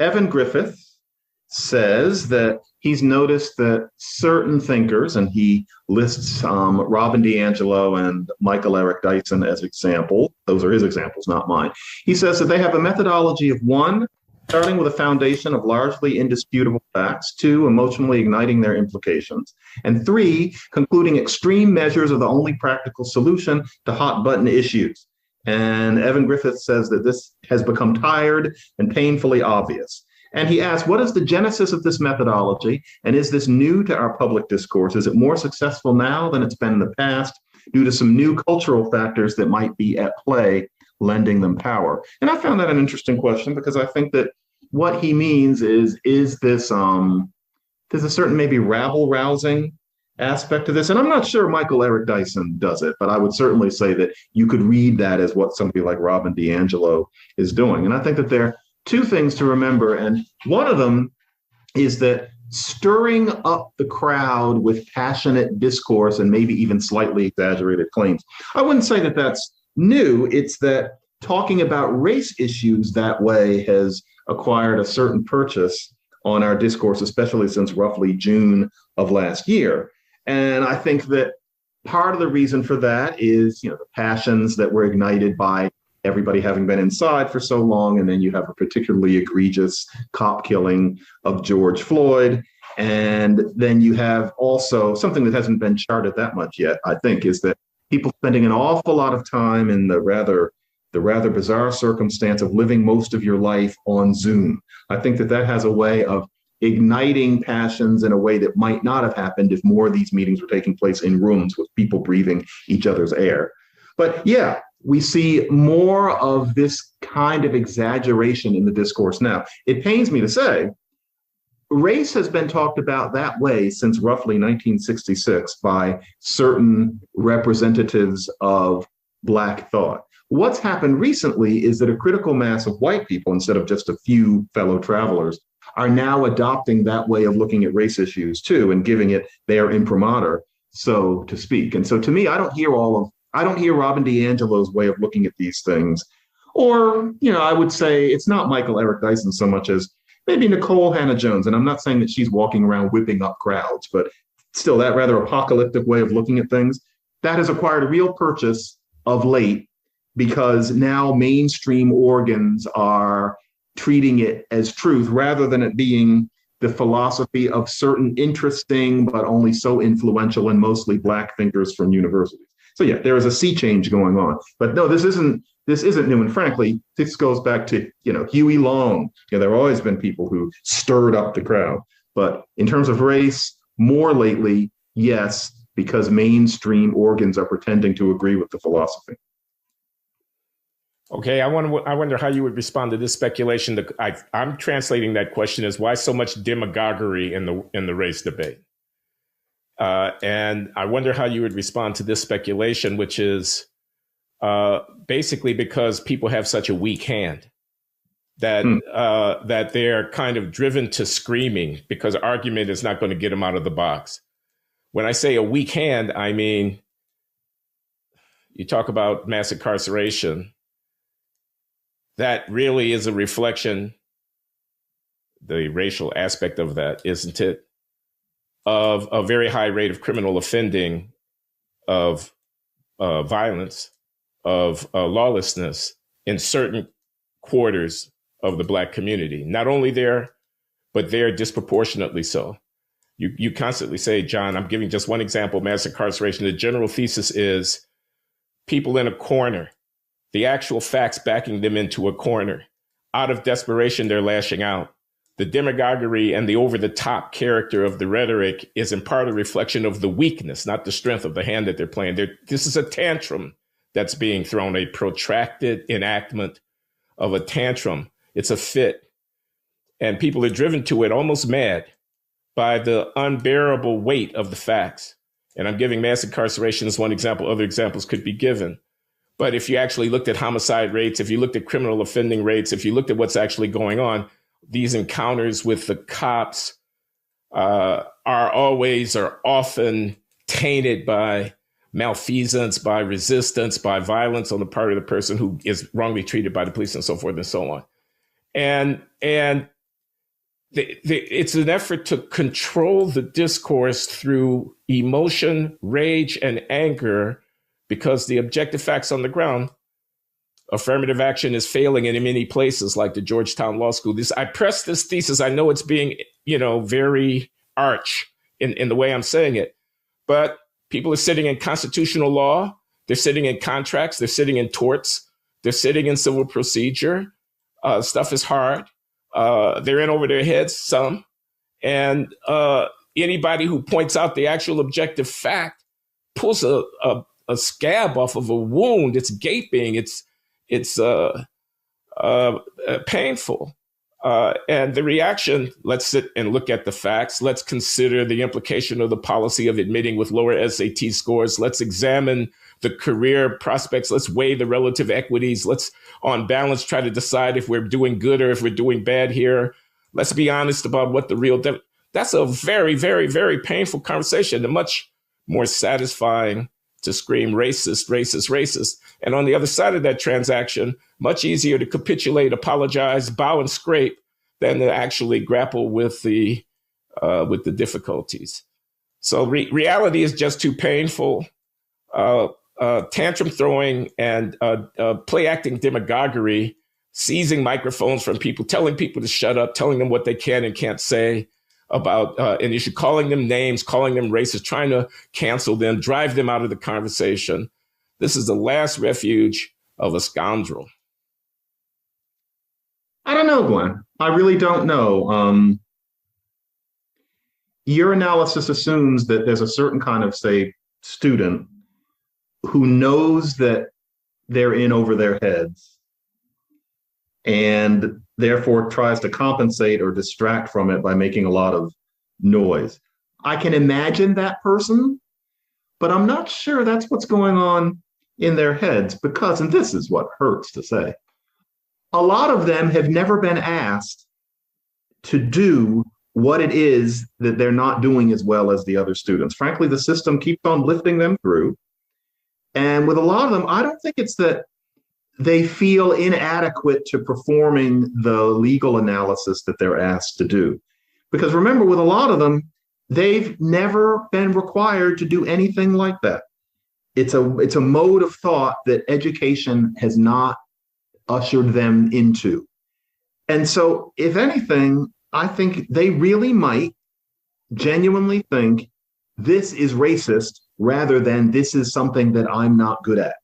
Evan Griffith says that he's noticed that certain thinkers, and he lists Robin DiAngelo and Michael Eric Dyson as example. Those are his examples, not mine. He says that they have a methodology of one, starting with a foundation of largely indisputable facts, two, emotionally igniting their implications, and three, concluding extreme measures are the only practical solution to hot button issues. And Evan Griffith says that this has become tired and painfully obvious. And he asks, what is the genesis of this methodology? And is this new to our public discourse? Is it more successful now than it's been in the past due to some new cultural factors that might be at play, lending them power? And I found that an interesting question because I think that what he means is this, there's a certain maybe rabble rousing aspect to this. And I'm not sure Michael Eric Dyson does it, but I would certainly say that you could read that as what somebody like Robin DiAngelo is doing. And I think that there are two things to remember. And one of them is that stirring up the crowd with passionate discourse and maybe even slightly exaggerated claims. I wouldn't say that that's new. It's that talking about race issues that way has acquired a certain purchase on our discourse, especially since roughly June of last year. And I think that part of the reason for that is, the passions that were ignited by everybody having been inside for so long. And then you have a particularly egregious cop killing of George Floyd. And then you have also something that hasn't been charted that much yet, I think, is that people spending an awful lot of time in the rather bizarre circumstance of living most of your life on Zoom. I think that has a way of igniting passions in a way that might not have happened if more of these meetings were taking place in rooms with people breathing each other's air. But yeah, we see more of this kind of exaggeration in the discourse now. It pains me to say, race has been talked about that way since roughly 1966 by certain representatives of Black thought. What's happened recently is that a critical mass of white people, instead of just a few fellow travelers, are now adopting that way of looking at race issues too and giving it their imprimatur, so to speak. And so to me, I don't hear Robin DiAngelo's way of looking at these things. Or, I would say it's not Michael Eric Dyson so much as maybe Nicole Hannah-Jones. And I'm not saying that she's walking around whipping up crowds, but still that rather apocalyptic way of looking at things, that has acquired a real purchase of late because now mainstream organs are treating it as truth rather than it being the philosophy of certain interesting but only so influential and mostly Black thinkers from universities. So yeah, there is a sea change going on. But no, this isn't new. And frankly, this goes back to, Huey Long. There have always been people who stirred up the crowd. But in terms of race, more lately, yes, because mainstream organs are pretending to agree with the philosophy. Okay, I wonder how you would respond to this speculation. I'm translating that question as why so much demagoguery in the race debate, and I wonder how you would respond to this speculation, which is basically because people have such a weak hand that that they're kind of driven to screaming because argument is not going to get them out of the box. When I say a weak hand, I mean you talk about mass incarceration. That really is a reflection, the racial aspect of that, isn't it? Of a very high rate of criminal offending, of violence, of lawlessness in certain quarters of the Black community. Not only there, but there disproportionately so. You constantly say, John, I'm giving just one example, mass incarceration. The general thesis is people in a corner, the actual facts backing them into a corner. Out of desperation, they're lashing out. The demagoguery and the over-the-top character of the rhetoric is in part a reflection of the weakness, not the strength of the hand that they're playing. This is a tantrum that's being thrown, a protracted enactment of a tantrum. It's a fit. And people are driven to it almost mad by the unbearable weight of the facts. And I'm giving mass incarceration as one example. Other examples could be given. But if you actually looked at homicide rates, if you looked at criminal offending rates, if you looked at what's actually going on, these encounters with the cops are often tainted by malfeasance, by resistance, by violence on the part of the person who is wrongly treated by the police and so forth and so on. And it's an effort to control the discourse through emotion, rage, and anger, because the objective facts on the ground, affirmative action is failing in many places, like the Georgetown Law School. I press this thesis. I know it's being, very arch in the way I'm saying it, but people are sitting in constitutional law. They're sitting in contracts. They're sitting in torts. They're sitting in civil procedure. Stuff is hard. They're in over their heads, some. And anybody who points out the actual objective fact pulls a scab off of a wound. It's gaping. It's painful. And the reaction, let's sit and look at the facts. Let's consider the implication of the policy of admitting with lower SAT scores. Let's examine the career prospects. Let's weigh the relative equities. Let's, on balance, try to decide if we're doing good or if we're doing bad here. Let's be honest about what the real... That's a very, very, very painful conversation, and much more satisfying to scream racist, racist, racist. And on the other side of that transaction, much easier to capitulate, apologize, bow and scrape than to actually grapple with the difficulties. So reality is just too painful. Tantrum throwing and play acting demagoguery, seizing microphones from people, telling people to shut up, telling them what they can and can't say about an issue, calling them names, calling them racist, trying to cancel them, drive them out of the conversation. This is the last refuge of a scoundrel. I don't know, Glenn. I really don't know. Your analysis assumes that there's a certain kind of, say, student who knows that they're in over their heads and therefore tries to compensate or distract from it by making a lot of noise. I can imagine that person, but I'm not sure that's what's going on in their heads because, and this is what hurts to say, a lot of them have never been asked to do what it is that they're not doing as well as the other students. Frankly, the system keeps on lifting them through. And with a lot of them, I don't think it's that they feel inadequate to performing the legal analysis that they're asked to do. Because remember, with a lot of them, they've never been required to do anything like that. It's a mode of thought that education has not ushered them into. And so, if anything, I think they really might genuinely think this is racist rather than this is something that I'm not good at.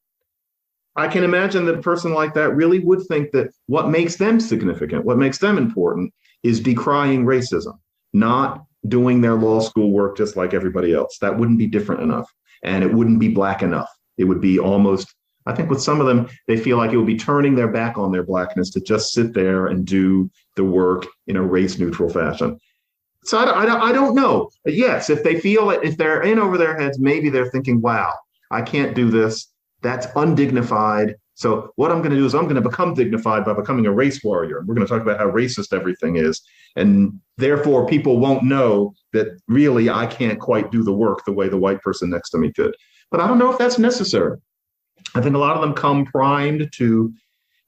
I can imagine that a person like that really would think that what makes them significant, what makes them important, is decrying racism, not doing their law school work just like everybody else. That wouldn't be different enough, and it wouldn't be black enough. It would be almost, I think with some of them, they feel like it would be turning their back on their blackness to just sit there and do the work in a race-neutral fashion. So I don't know. But yes, if they feel it, if they're in over their heads, maybe they're thinking, wow, I can't do this. That's undignified. So what I'm going to do is I'm going to become dignified by becoming a race warrior. We're going to talk about how racist everything is. And therefore, people won't know that really I can't quite do the work the way the white person next to me could. But I don't know if that's necessary. I think a lot of them come primed to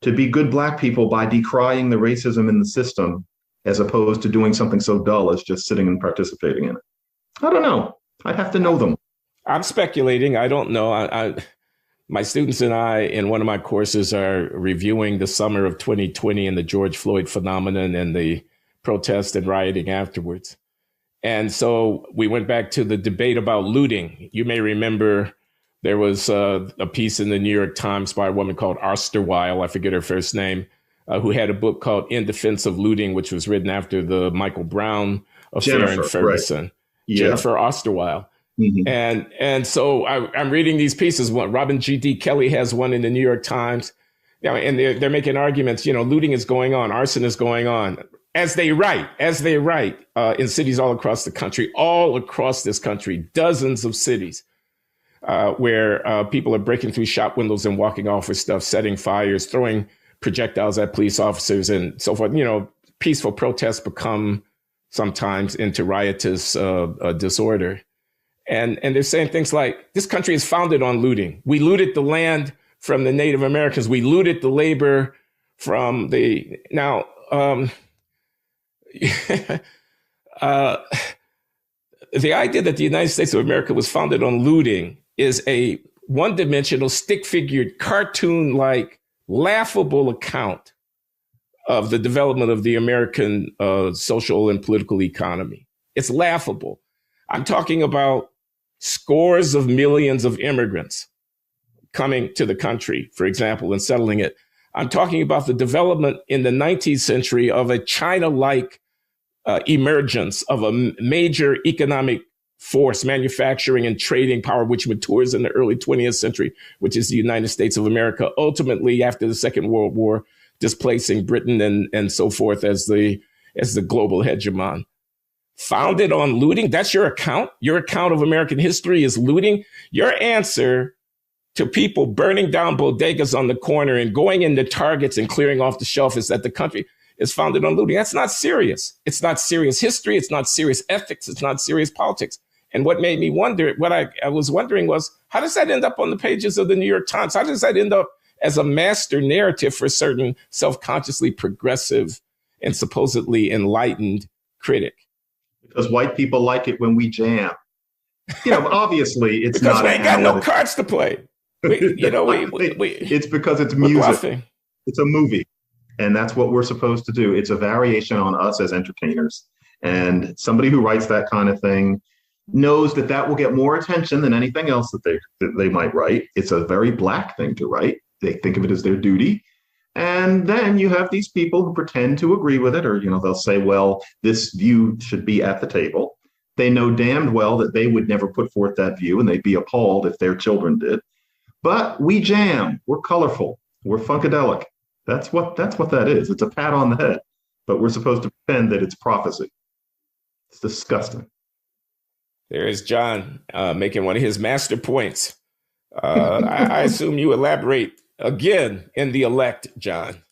be good black people by decrying the racism in the system, as opposed to doing something so dull as just sitting and participating in it. I don't know. I'd have to know them. I'm speculating. I don't know. My students and I, in one of my courses, are reviewing the summer of 2020 and the George Floyd phenomenon and the protest and rioting afterwards. And so we went back to the debate about looting. You may remember there was a piece in the New York Times by a woman called Osterweil, I forget her first name, who had a book called In Defense of Looting, which was written after the Michael Brown affair in Ferguson. Right. Yeah. Jennifer Osterweil. Mm-hmm. And so I'm reading these pieces. Robin G.D. Kelly has one in the New York Times, and they're making arguments. Looting is going on, arson is going on, as they write in cities all across the country, dozens of cities where people are breaking through shop windows and walking off with stuff, setting fires, throwing projectiles at police officers, and so forth. Peaceful protests become sometimes into riotous disorder. And they're saying things like, this country is founded on looting. We looted the land from the Native Americans. We looted the labor from the... Now, uh, the idea that the United States of America was founded on looting is a one-dimensional, stick-figured, cartoon-like, laughable account of the development of the American social and political economy. It's laughable. I'm talking about scores of millions of immigrants coming to the country, for example, and settling it. I'm talking about the development in the 19th century of a China-like emergence of a major economic force, manufacturing and trading power, which matures in the early 20th century, which is the United States of America, ultimately after the Second World War, displacing Britain and so forth as the global hegemon. Founded on looting, that's your account? Your account of American history is looting? Your answer to people burning down bodegas on the corner and going into Targets and clearing off the shelf is that the country is founded on looting. That's not serious. It's not serious history. It's not serious ethics. It's not serious politics. And what made me wonder, what I was wondering was, how does that end up on the pages of the New York Times? How does that end up as a master narrative for a certain self-consciously progressive and supposedly enlightened critic? Because white people like it when we jam. Obviously, it's because not. We ain't got no cards to play. It's because it's music. Bluffing. It's a movie. And that's what we're supposed to do. It's a variation on us as entertainers. And somebody who writes that kind of thing knows that will get more attention than anything else that they might write. It's a very Black thing to write. They think of it as their duty. And then you have these people who pretend to agree with it, or, they'll say, well, this view should be at the table. They know damned well that they would never put forth that view, and they'd be appalled if their children did. But we jam. We're colorful. We're funkadelic. That's what that is. It's a pat on the head. But we're supposed to pretend that it's prophecy. It's disgusting. There is John making one of his master points. I assume you elaborate again in The Elect, John.